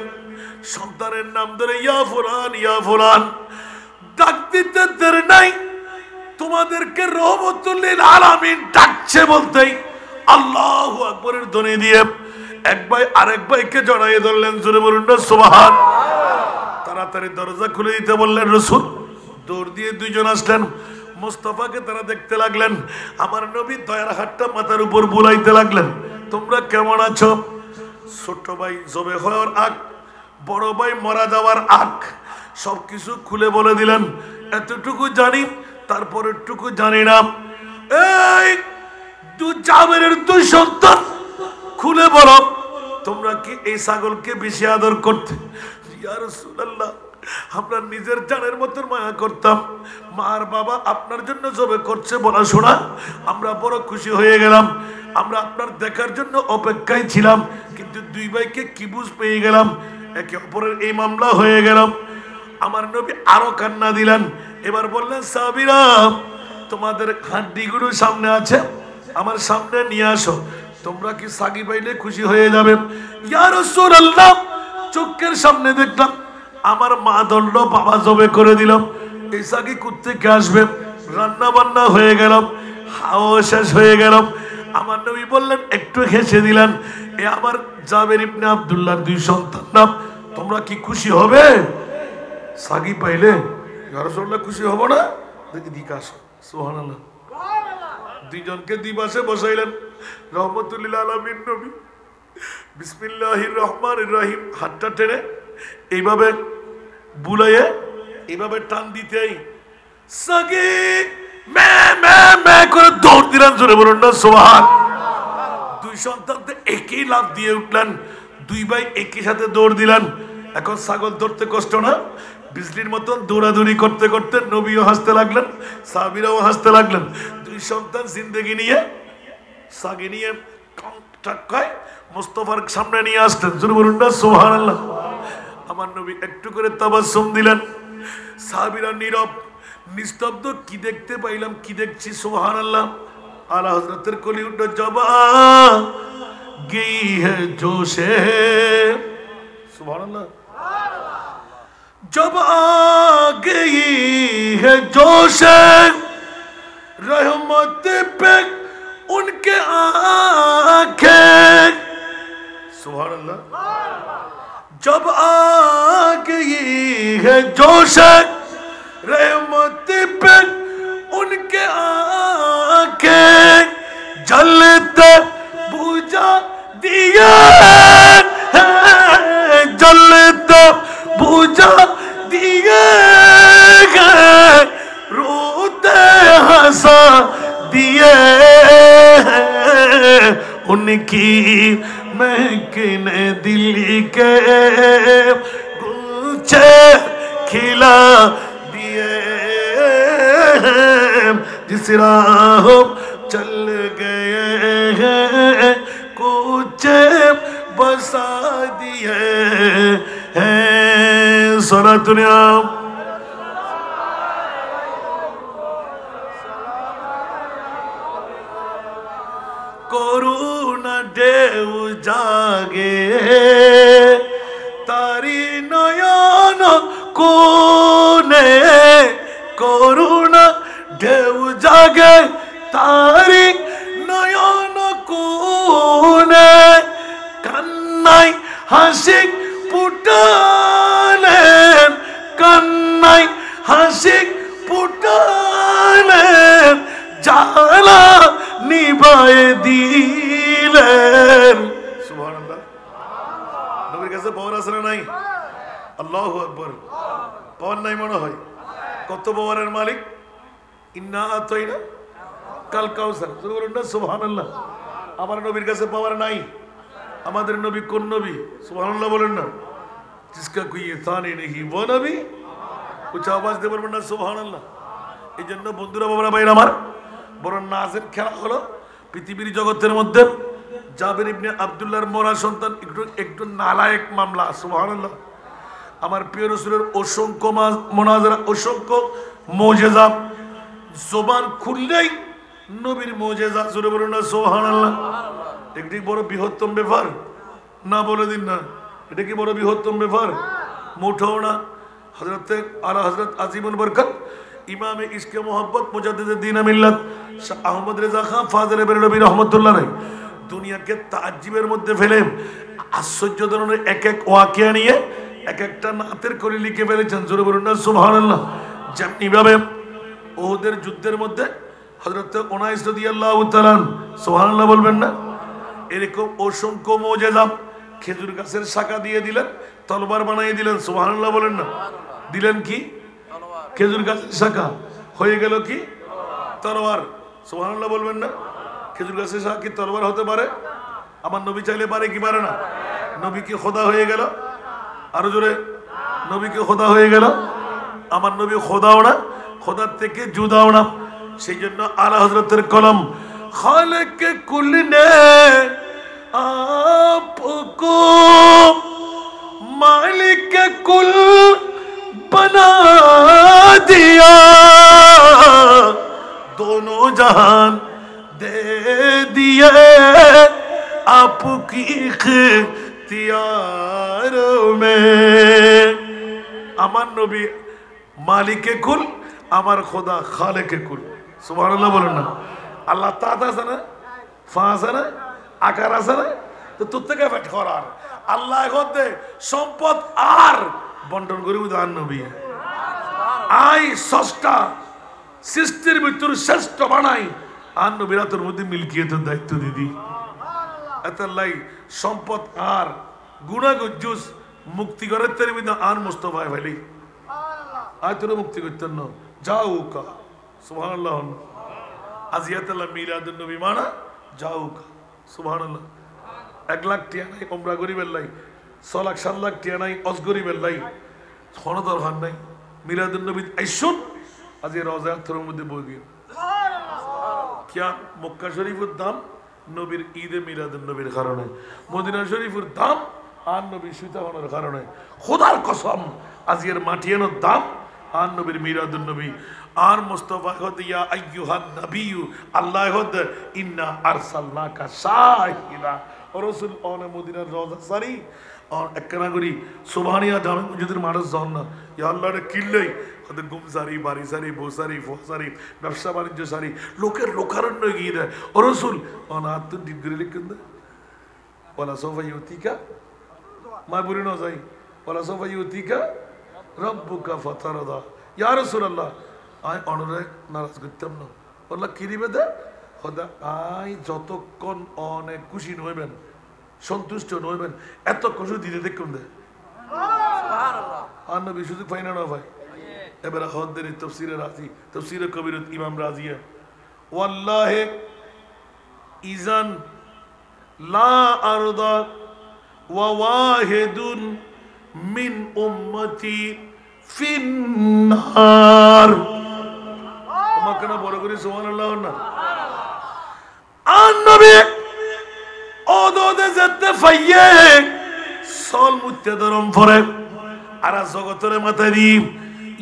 সন্তানের নাম ধরে ইয়া ফুলান ইয়া ফুলান। ডাক দিতে দেরি নাই, তোমাদেরকে রহমতুল লিল আলামিন ডাকছে বলতেই আল্লাহু আকবরের ধ্বনি দিয়ে এক ভাই আরেক ভাইকে জড়াইয়ে ধরলেন। জোরে বলুন না সুবহান। তাড়াতাড়ি দরজা খুলে দিতে বললেন রাসূল। দৌড় দিয়ে 2 জন আসলেন। মুস্তাফাকে তারা দেখতে লাগলেন। আমার নবী দয়ার হাতটা মাথার উপর বুলাইতে লাগলেন, তোমরা কেমন আছো? ছোট ভাই জবে হওয়ার আগ, বড় ভাই মারা যাওয়ার আগ, সবকিছু খুলে বলে দিলেন। এতটুকু জানি, তারপরেরটুকু জানি না। এই জাবেরের 2 সন্তান, খুলে বলো তোমরা কি এই ছাগলকে বেশি আদর করতে? ইয়া রাসূলুল্লাহ আমরা নিজের জানের মতো মায়া করতাম, মার বাবা আপনার জন্য জবে করছে বলা শোনা আমরা বড় খুশি হয়ে গেলাম। আমরা আপনার দেখার জন্য অপেক্ষায় ছিলাম, কিন্তু 2 ভাইকে কি বুঝ পেয়ে গেলাম, একে অপরের এই মামলা হয়ে গেলাম। আমার নবী আরো কান্না দিলেন। এবার বললেন, সাহাবীরা তোমাদের হাড্ডিগুলো সামনে আছে, আমার সামনে নিয়ে আসো, তোমরা কি সাগি পাইলে খুশি হয়ে যাবে? ইয়া রাসূলুল্লাহ চোখের সামনে দেখলাম আমার মা দণ্ড, বাবা জবে করে দিলাম, এই সাগি কোত্থেকে আসবে? রান্না বান্না হয়ে গেলাম, হাওয়া শেষ হয়ে গেলাম। আমার নবী বললেন, একটু হেসে দিলেন, এ আমার জাবের ইবনে আব্দুল্লাহর 2 সন্তান না, তোমরা কি খুশি হবে সাগি পাইলে? ইয়া রাসূলুল্লাহ খুশি হব না? দেখি দিকে আসো। সুবহানাল্লাহ। 2 জনকে 2 পাশে বসাইলেন। রহমতুল লিল আলামিন নবী বিসমিল্লাহির রহমানির রহিম হাতটা টেনে এইভাবে বুলাইয়ে এইভাবে টান দিতেই সাগি মে মে মে করে দৌড় দিলেন। জোরে বলুন না সুবহান। 2 সন্তান একই লাফ দিয়ে উঠলেন, 2 ভাই একই সাথে দৌড় দিলেন। এখন ছাগল ধরতে কষ্ট না? বিজলির মতন দৌড়াদৌড়ি করতে করতে নবীও হাসতে লাগলেন, সাহাবীরাও হাসতে লাগলেন। 2 সন্তান জিন্দেগি নিয়ে সাগি নিয়ে টাক্কায় মুস্তাফার সামনে নিয়ে আসলেন। জোরে বলুন না সুবহানাল্লাহ। আমার নবী একটু করে তাবাসসুম দিলেন। সাহাবীরা নীরব নিস্তব্ধ। কি দেখতে পাইলাম, কি দেখছি? সুবহানাল্লাহ। আলা হযরতের কলি উঠে জবা গই হে জোশে, সুবহানাল্লাহ, जब आ गई है जोश रहमत पे उनके आंखें, सुभान अल्लाह। जब आ गई है जोश रहमत पे उनके आके जलते बुझा दिया जलते बुझा दिए रोते हंसा दिए उनकी महकने दिल के गुलचे खिला दिए जिस राह चल गए हैं कुछ बसा दिए हैं। सुना दुनिया করুণা ঢেউ জাগে তারি নয়ন কোনে করুণা ঢেউ জাগে তারি নয়ন কোনে কান্নাই হাসি ফুটালেন কান্নাই হাসি ফুটালেন জালা নিভায়ে দিলেন। সুবহানাল্লাহ। নবীর কাছে পাওয়ার আছে না নাই? আল্লাহু আকবার। পাওয়ার নাই মনে হয়? কত পাওয়ারের মালিক? ইন্না আতাইনা কাল কাউসার। সুবহানাল্লাহ। আমার নবীর কাছে পাওয়ার নাই? আমাদের নবী কোন নবী? সুবহানাল্লাহ বলেন না। जिसका कोई थाने नहीं वो नबी कुछ आवाज दे বলবেন না সুবহানাল্লাহ। এই জন্য বন্ধুরা বাবারা ভাইরা আমার বড় নাজের খেলা হলো পৃথিবীর জগতের মধ্যে জাবের ইবনে আব্দুল্লাহর মরা সন্তান একটু নালায়েক মামলা। সুবহানাল্লাহ। আমার প্রিয় রাসূলের অসংখ্য মুনাজারা অসংখ্য মুজিজা জবান খুললেই নবীর মুজিজা জোরে বলুন না সুবহানাল্লাহ। একটি বড় বৃহত্তম ব্যাপার না বলে দিন না এটা কি বড় বৃহত্তম ব্যাপার? মুঠাও না। হযরত আলা হযরত আজিমুল বরকত ইমামে ইশকে মোহাম্মত মুজাদ্দিদে দ্বীন মিল্লাত শাহ আহমদ রেজা খান ফাজলে বেরলভী রহমাতুল্লাহ আলাইহি দুনিয়াকে তাজ্জিবের মধ্যে ফেলে আশ্চর্য ধরনের এক এক ওয়াকিয়া নিয়ে এক একটা নাতের করে লিখে ফেলেছেন। জোরে বলুন না সুবহানাল্লাহ। যেমনি ভাবে ওহুদের যুদ্ধের মধ্যে হযরত উনাইস রাদিয়াল্লাহু তাআলা সুবহানাল্লাহ বলবেন না এরকম অসংখ্য মুজিজা খেজুর গাছের শাখা দিয়ে দিলেন তলবার বানিয়ে দিলেন। সুবহানাল্লাহ বলেন না। দিলেন কি? খেজুর গাছের শাখা হয়ে গেল কি? তরোয়ার। সুবহানাল্লাহ বলবেন না। খেজুর গাছের শাখা কি তরোয়ার হতে পারে? আমার নবী চাইলে পারে কি পারে না? নবী কি খোদা হয়ে গেল? আরো জোরে নবী কি খোদা হয়ে গেল? আমার নবী খোদাও না খোদার থেকে জুদাও না। সেই জন্য আলা হযরতের কলম খালেক কুল নে आपको मालिक कुल बना दिया दोनों जहान दे दिए आपकी इख्तियार में। আমার নবী মালিকে কুল আমার খোদা খালেকে কুল। সুবহানাল্লাহ বলেন না। আল্লাহ তাআলা আছে না ফা আছে না আকার আছে না তো তোর থেকে ফেট করার আল্লাহ হতে সম্পদ আর বন্টন করি উদাহরণ নবী আই সষ্টা সৃষ্টির ভিতর শ্রেষ্ঠ বানাই আর নবীরা তোর মধ্যে মিলকিয়তের দায়িত্ব দিদি এত লাই সম্পদ আর গুণাগুজুস মুক্তি করার তের মধ্যে আর মুস্তফায় ফেলি আয় তোর মুক্তি করতেন না যাও কা সুবহানাল্লাহ। আজিয়াতুল্লাহ মিলাদুন নবী মানা যাও কা সুবহানাল্লাহ। 1 লাখ টিয়া নাই ওমরা গরিবের লাই 6 লাখ 7 লাখ টিয়া নাই অজ গরিবের লাই কোনো দরকার নাই মিলাদুন নবী আইসুন আজ এই রওজা আখতারের মধ্যে বই গিয়ে কিয়া মক্কা শরীফের দাম নবীর ঈদে মিলাদুন নবীর কারণে মদিনা শরীফের দাম আর নবী সুতাহনের কারণে খোদার কসম আজ এর মাটিয়ানোর দাম আর নবীর মিলাদুন নবী আর মুস্তাফা হদ ইয়া আইয়ুহান নবিয়্যু আল্লাহ হদ ইন্না আরসালনাকা শাহিদা ও রাসূল অন মদিনার রওজা সারি আর একনা করি সুবহানিয়া জামে মসজিদের মানুষ জন না ইয়া আল্লাহর কিল্লাই ওদের গুম সারি বাড়ি সারি বসারি ফসারি ব্যবসা বাণিজ্য সারি লোকের লোকারণ্য গিয়ে দেয় ও রাসূল অন আত্ম ডিগ্রি লিখেন ওয়ালা সাউফা ইউতিকা মা বুড়ি ন যাই ওয়ালা সাউফা ইউতিকা রব্বুকা ফাতারদা ইয়া রাসূলুল্লাহ আই অনরে নারাজ করতাম না বললা কি দিবে দে খোদা আই যতক্ষণ অনেক খুশি নইবেন সন্তুষ্ট নইবেন এত খুশি দিতে দেখুন দে সুবহানাল্লাহ আর নবী সুযোগ পাই না ভাই এবারে হদ্দের তাফসীরে রাজি তাফসীরে কবিরত ইমাম রাজিয়া ওয়াল্লাহি ইজান লা আরদা ওয়া ওয়াহিদুন মিন উম্মতি ফিন্নার তোমাকে না বড় করে সুবহানাল্লাহ না আর নবী ওদোদে যেতে ফাইয়ে সল মুত্তাদরম ফরে আর জগতের মাথা দি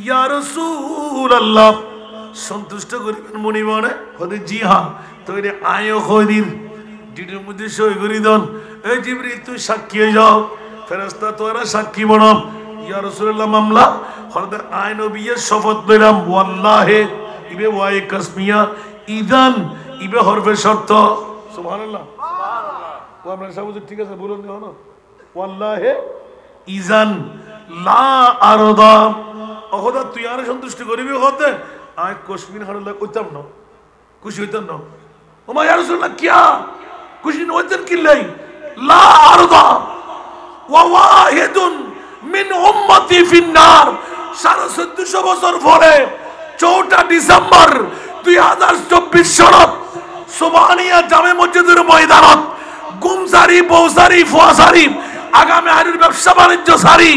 ইয়া রাসূলুল্লাহ সন্তুষ্ট করিবেন মনি মনে হতে জি হ্যাঁ তৈরি আয়ো খদির ডিটের মধ্যে সই করি দন এই জিবরিল তুই সাক্ষী হয়ে যাও ফেরেশতা তোরা সাক্ষী বনো ইয়া রাসূলুল্লাহ মামলা হতে আয় নবিয়ের শপথ দিলাম ওয়াল্লাহি ইবে ওয়াই কাসমিয়া ইদান ইবে হরফে শর্ত সুবহানাল্লাহ সুবহানাল্লাহ ও আমরা সব ঠিক আছে বলুন না ওয়াল্লাহি ইজান লা আরদা অহদা তুই আর সন্তুষ্ট করিবি হতে আয় কাশ্মীর হারলা কইতাম না খুশি হইতাম না ও মা ইয়া রাসূলুল্লাহ কিয়া খুশি নইতেন কি লাই লা আরদা ওয়া ওয়াহিদুন মিন উম্মতি ফিন্নার 1450 বছর পরে 4 ডিসেম্বর 2024 সনত সুবহানিয়া জামে মসজিদের ময়দানত গুমসারি বৌসারি ফুয়াসারি আগামী হারির ব্যবসা বাণিজ্য সারি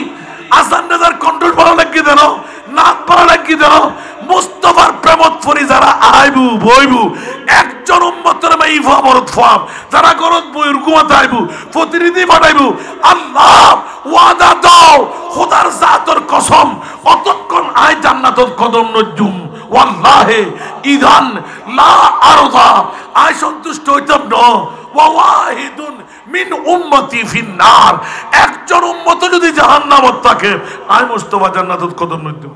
আসান নেজার কন্ট্রোল পড়া লাগিয়ে দেন নাক পড়া লাগিয়ে দেন মুস্তফার প্রেমত ফরি যারা আইবু বইবু একজন উম্মতের মাইফা মরদ ফাম যারা গরত বইর ঘুমাতে আইবু প্রতিনিধি পাঠাইবু আল্লাহ ওয়াদা দাও খোদার জাতর কসম অতক্ষণ আয় জান্নাতত কদম নজুম ওয়াল্লাহি ইদান লা আরদা আয় সন্তুষ্ট হইতাম না ওয়া ওয়াহিদুন মিন উম্মতি ফিন্নার একজন উম্মত যদি জাহান্নামত থাকে আয় মুস্তাফা জান্নাতত কদম নজুম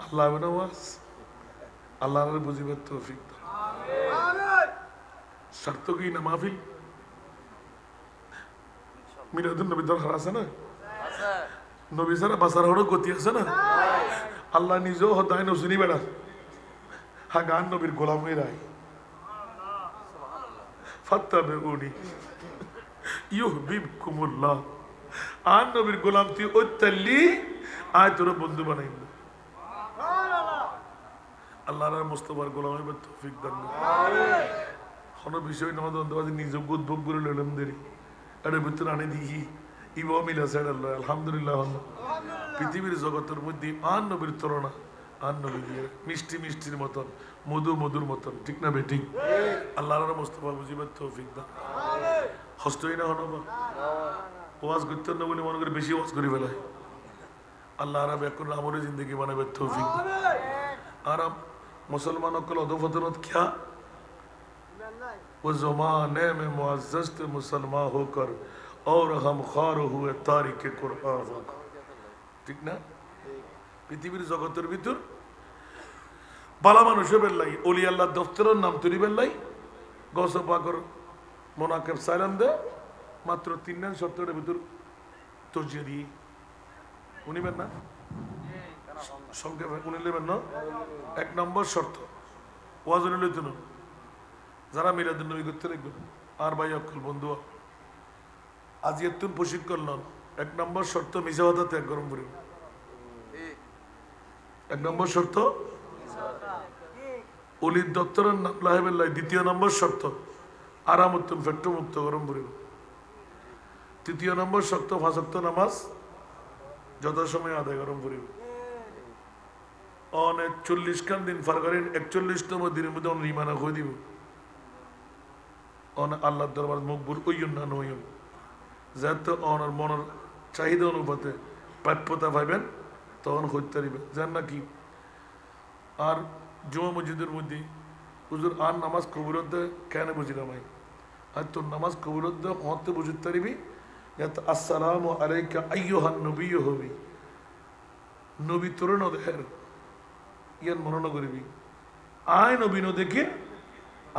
আল্লাহ নওয়াজ আল্লাহর বুঝিবার তৌফিক দাও আমিন শর্ত কি না মাহফিল মিলাদুন নবী দরকার আছে না আছে নবী সারা বাসার হড় গতি আছে না আল্লাহ নিজেও হদায় নসুনি বেড়া হা গান নবীর গোলাম হয়ে রাই ফাত্তাবিউনি ইউহিব্বুকুমুল্লাহ আর নবীর গোলাম তুই ওইতাল্লি আয় তোর বন্ধু বানাইব আল্লাহর মুস্তাফার গোলাম হইবার তৌফিক দান আমিন কোন বিষয় না দন্দবাজি নিজ উদ্ভব করে লইলাম দেরি এর ভিতর আনি দেখি ইবা মিলা সাইড আল্লাহ আলহামদুলিল্লাহ পৃথিবীর জগতের মধ্যে আর নবীর তুলনা আর নবী দিয়ে মিষ্টি মিষ্টির মতন মধু মধুর মতন ঠিক না বে ঠিক আল্লাহর মুস্তাফা বুঝিবার তৌফিক দান আমিন হস্তই না হনবা ওয়াজ করতে না বলে মনে করে বেশি ওয়াজ করি ফেলায় আল্লাহ রাব এখন আমরে জিন্দগি বানাবে তৌফিক आराम मुसलमानों को अदोफतनत क्या वो ज़माने में मुअज़्ज़ज़ थे मुसलमान होकर और हम ख़ार हुए तारिक कुरान होकर ठीक ना पृथ्वीर जगतेर ভিতর বালা মানুষে বেল্লাই ওলি আল্লাহ দফতরের নাম তৈরি বেল্লাই গৌস পাকর মোনাকেব সালাম দে মাত্র 3 দিন শর্তের ভিতর তরজিয়া দি উনি বেন না সংক্ষেপে উনি নেবেন না 1 নম্বর শর্ত ওয়াজনে লইতেন যারা মিলাদুন নবী করতে লাগবেন আর ভাই অকল বন্ধু আজ এতুন প্রশিক্ষণ লন 1 নম্বর শর্ত মিছা কথা ত্যাগ গরম করি 1 নম্বর শর্ত ওলির দপ্তরের নাম লাহেবেল্লাই 2 নম্বর শর্ত আরামুত্তম ফেট্টো মুক্ত গরম করি 3 নম্বর শর্ত 5 ওয়াক্ত নামাজ যথাসময়ে আদায় গরম করি অনেক 40 খান দিন পার করেন 41তম দিনের মধ্যে অন রিমানা হয়ে দিব অন আল্লাহর দরবার মকবুল হইন না নইন যাতে অনার মনের চাহিদা অনুপাতে প্রাপ্যতা পাইবেন তখন হইতে পারিবেন জান নাকি আর জুমা মসজিদের মধ্যে হুজুর আর নামাজ কবুলত কেন বুঝিলাম আর তোর নামাজ কবুলত হতে বুঝতে পারিবি আসসালামু আলাইকা আইয়ুহান নবী হবি নবী তোর ন দেখের ইয়ান মনন করিবি আয় নবী ন দেখে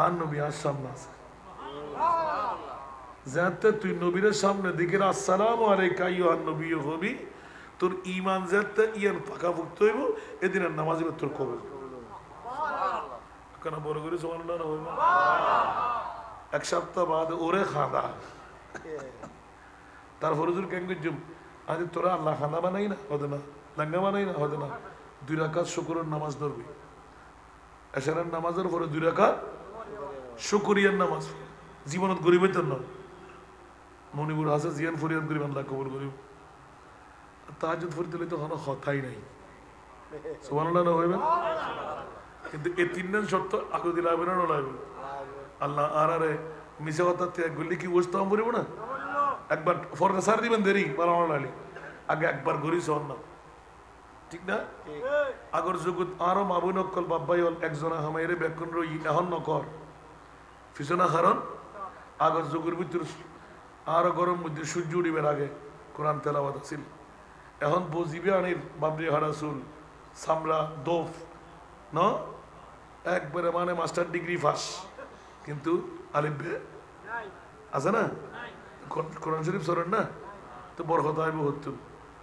আর নবী আর সামনে আছে যাতে তুই নবীর সামনে দেখে আসসালামু আলাইকা আইয়ুহান নবী হবি তোর ঈমান যাতে ইয়ান পাকাপোক্ত হইব এদিন আর নামাজ তোর কবুল কেন বড় করে সুবহানাল্লাহ না হইব এক সপ্তাহ বাদ ওরে খাদা তারপরে তোর কেন করছুম আজ তোরা আল্লাহ খানা বানাই না হতে না লাঙ্গা বানাই না হতে না 2 রাকাত শুকরের নামাজ ধরবি এশারের নামাজের পরে 2 রাকাত শুকরিয়ার নামাজ জীবনত গরিব হইতেন না মনিপুর হাসে জিয়ান ফরিয়াদ করিব আল্লাহ কবুল করিব তাহাজ্জুদ ফরিদ দিলে তো কোনো কথাই নাই সুবহানাল্লাহ না হইবে কিন্তু এই 3 দিন শর্ত আগে দিলে হবে না লাগবে আল্লাহ আরে মিশা কথা ত্যাগ করলে কি বুঝতাম বলিব না একবার ফরদা সার দিবেন দেরি পালানো লাগলে আগে একবার ঘুরি শোন না ঠিক না আগর জগৎ আরো মাবুন অকল বাব্বাই হল একজনা হামাইরে ব্যাকুন রই এখন নকর ফিসনা হারন আগর যুগের ভিতর আরো গরম মধ্যে সূর্য উঠিবার আগে কোরআন তেলাওয়াত আছিল এখন বুঝিবে আনির বাবরি হারাসুল সামরা দোফ ন একবারে মানে মাস্টার ডিগ্রি ফাঁস কিন্তু আলিফ বে আছে না কোরআন শরীফ সরেন না তো বড় কথা है बहुत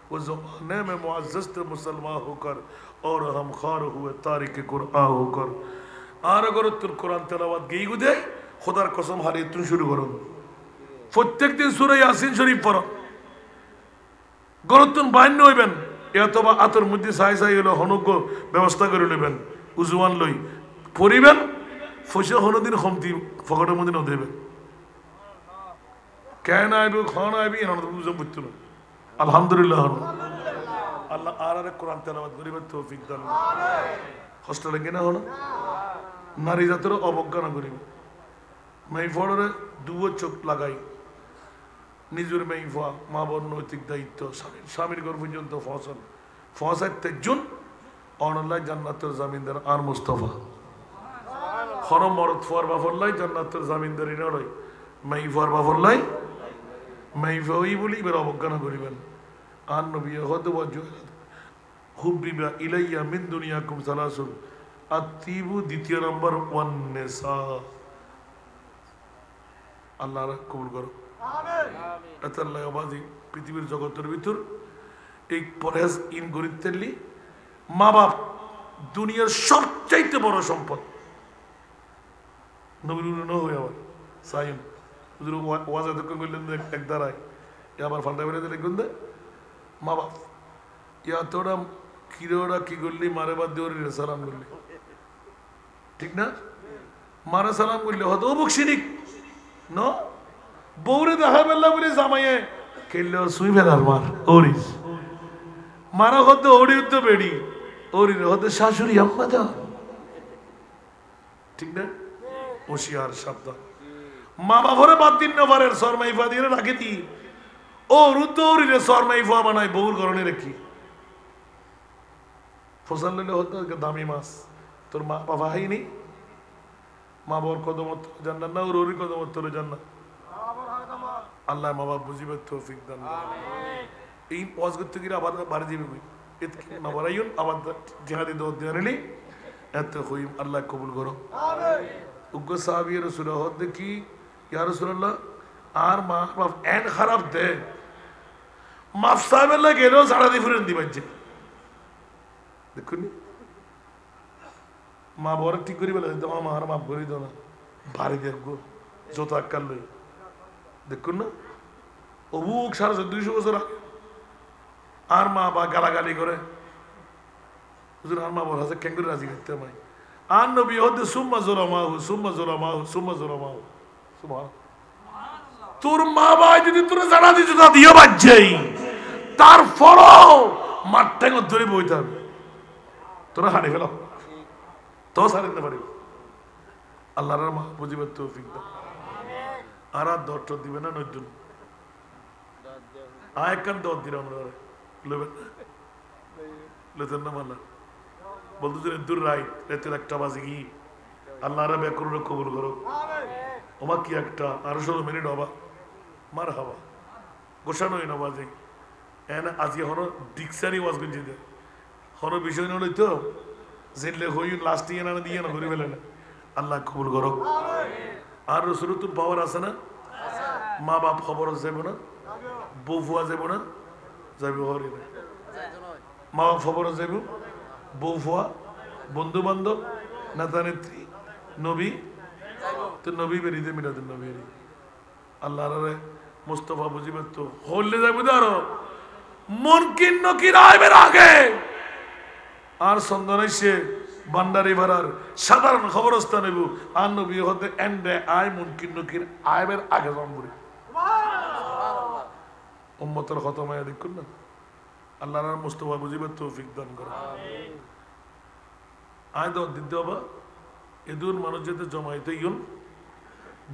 वो ज़माने में मुअज़्ज़ज़ थे मुसलमान होकर और हम खार हुए तारिक कुरान होकर আর अगर तुम कुरान তেলাওয়াত গেই গুদে খোদার কসম হারিয়ে তুমি শুরু করো প্রত্যেকদিন সূরা ইয়াসিন শরীফ পড়ো গরতুন বাইন্য হইবেন অথবা আতর মধ্যে সাই সাই হলো হনুগ্য ব্যবস্থা করে নেবেন উজওয়ান লই পড়িবেন ফসে হনদিন খমতি ফকটের মধ্যে ন দেবেন কেন আইবি খান আইবি এনার বুঝে বুঝতো না আলহামদুলিল্লাহ আল্লাহ আরে কোরআন তেলাওয়াত করিবার তৌফিক দান হোস্টেলে কিনা হলো নারী জাতের অবজ্ঞা না করিব মেইফড়ে দুও চোখ লাগাই নিজের মেইফা মা বোন নৈতিক দায়িত্ব স্বামীর ঘর পর্যন্ত ফসল তেজুন অনল্লাহ জান্নাতের জামিনদার আর মুস্তফা হর মরদ ফর বাফল্লাই জান্নাতের জামিনদারি নয় মেইফর বাফল্লাই মেইফা ওই বলি এবার অবজ্ঞা না করিবেন আর নবী হদ হুবিবা ইলাইয়া মিন দুনিয়াকুম সালাসুন আতিবু দ্বিতীয় নম্বর ওয়ান নেসা আল্লাহ কবুল করো আল্লাহ আবাদি পৃথিবীর জগতের ভিতর এই পরহেজ ইন গরিবতেলি মা বাপ দুনিয়ার সবচাইতে বড় সম্পদ নবীর ন হয়ে আবার সাইম হুজুর ওয়াজ এতক্ষণ করলেন এক দ্বারায় আবার ফাল্টা বেড়ে দিলে কোন মা বাপ ইয়া তোরা কিরোরা কি করলি মারে বাদ দিয়ে সালাম করলি ঠিক না মারা সালাম করলে হয়তো বকশিনিক ন বৌরে দেখা পেলা বলে জামাইয়ে খেললে সুই ফেলার মার ওরিস মারা হতো ওরি তো বেড়ি ওরি হতো শাশুড়ি আম্মা যা ঠিক না হুঁশিয়ার সাবধান মা বাপরে বাদ দিন না পারে শর্মাইফা দিয়ে রাখে দি ও রুদ্দ ওরিরে শর্মাইফা বানায় বউর গরণে রেখি ফসল নিলে হতো দামি মাছ তোর মা বাবা হয়নি মা বাবার কদমত জান্নাত না ওর ওরই কদমত তোর জান্নাত আল্লাহ মা বাবা বুঝিবে তৌফিক দান এই ওয়াজ করতে গিয়ে আবার বাড়ি দিবে কই এত না বাড়াইন আবার জিহাদি দৌড় দেয়ারলি এত হইম আল্লাহ কবুল করো উগ্র সাহাবী রাসূল হদ দেখি ইয়া রাসূলুল্লাহ আর মা বাপ এন খারাপ দে মাফ সাহেবের লাগে গেলেও সারা দিয়ে ফিরেন দিবাচ্ছে দেখুন মা বড় ঠিক করি বলে তোমার মার মাফ করি দাও না ভারী দেখবো যত আক্কাল লই দেখুন না অবুক 250 বছর আর মা বা গালাগালি করে হুজুর আর মা বড় আছে কেঙ্গুর রাজি করতে মাই আর নবী হতে সুম্মা জোরামাহু সুম্মা জোরামাহু সুম্মা জোরামাহু সুবহানাল্লাহ তোর মা বাবা যদি তোর জানা দিত তা দিও বাজ্জেই তারপরও মাঠটা ধরে বইতে হবে তোরা হারিয়ে ফেল তো সারিতে পারিব আল্লাহর মা বুঝিবে তৌফিক দাও আর দরটা দিবে না নতুন আয়কান দর দিলে আমরা লেবেন লেতেন না মাল্লা বলতো যে দূর রাই রাতের 1টা বাজে কি আল্লাহরা বেকরুর কবুল করো ওমা কি একটা আরো 16 মিনিট হবা মার হাওয়া গোসানোই না বাজে এনে আজি হনো ডিকশনারি ওয়াজ করছি দে হনো বিষয় নলই তো যেলে হই লাস্ট ইয়ে না দিয়ে না ঘুরে ফেলে না আল্লাহ কবুল করো আর রসুলতুল পাওয়ার আছে না মা বাপ খবর যাব না বউ ফুয়া যাব না যাবি হরি না মা বাপ খবর যাব বউ ফুয়া বন্ধু বান্ধব নেতা নেত্রী নবী তো নবী বেরিয়ে মিলাদুল নবী আল্লাহ রে মুস্তফা বুঝিবে তো হলে যাবি তো আরো মন কিন্ন কি রাইবের আগে আর সন্ধান এসে ভান্ডারি ভাড়ার সাধারণ খবরস্থান নেব আর নবী হতে এন্ডে আয় মন কিন্ন কি আইবের আগে জন্মরি উম্মতের খতমায়া দেখুন না আল্লাহ মুস্তফা বুঝিবে তৌফিক দান করে আয় তো দিতে হবে এদুর মানুষ যেতে জমাইতে ইউন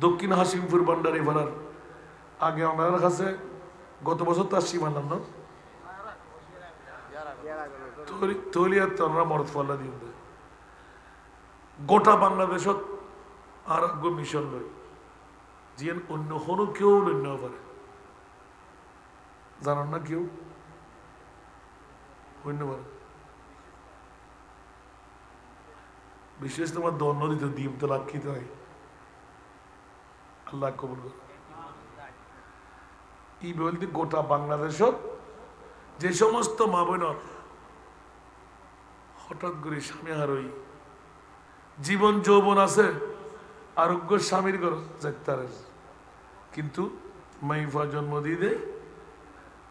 দক্ষিণ হাসিমপুর ভান্ডারি ভাড়ার আগে ওনার কাছে গত বছর তার সীমানান্ন তলিয়ার তনরা মরদ ফাল্লা দিয়ে দেয় গোটা বাংলাদেশত আরোগ্য মিশন লয় যে অন্য কোনো কেউ অন্য পারে জানান না কেউ অন্য পারে বিশেষ তোমার দণ্ড দিতে ডিম তো লাক্ষিত হয় আল্লাহ কবুল করে এই বলতে গোটা বাংলাদেশত যে সমস্ত মা বোন হঠাৎ করে স্বামী হারই জীবন যৌবন আছে আরোগ্য স্বামীর ঘর যাইতারে কিন্তু মাইফা জন্ম দিয়ে দেয়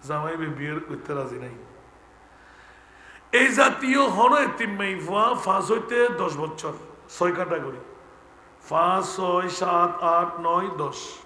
জামাইবে বিয়ের করতে রাজি নাই এই জাতীয় হন এতিম মাইফা 5 হইতে 10 বছর 6 ক্যাটাগরি 5 6 7 8 9 10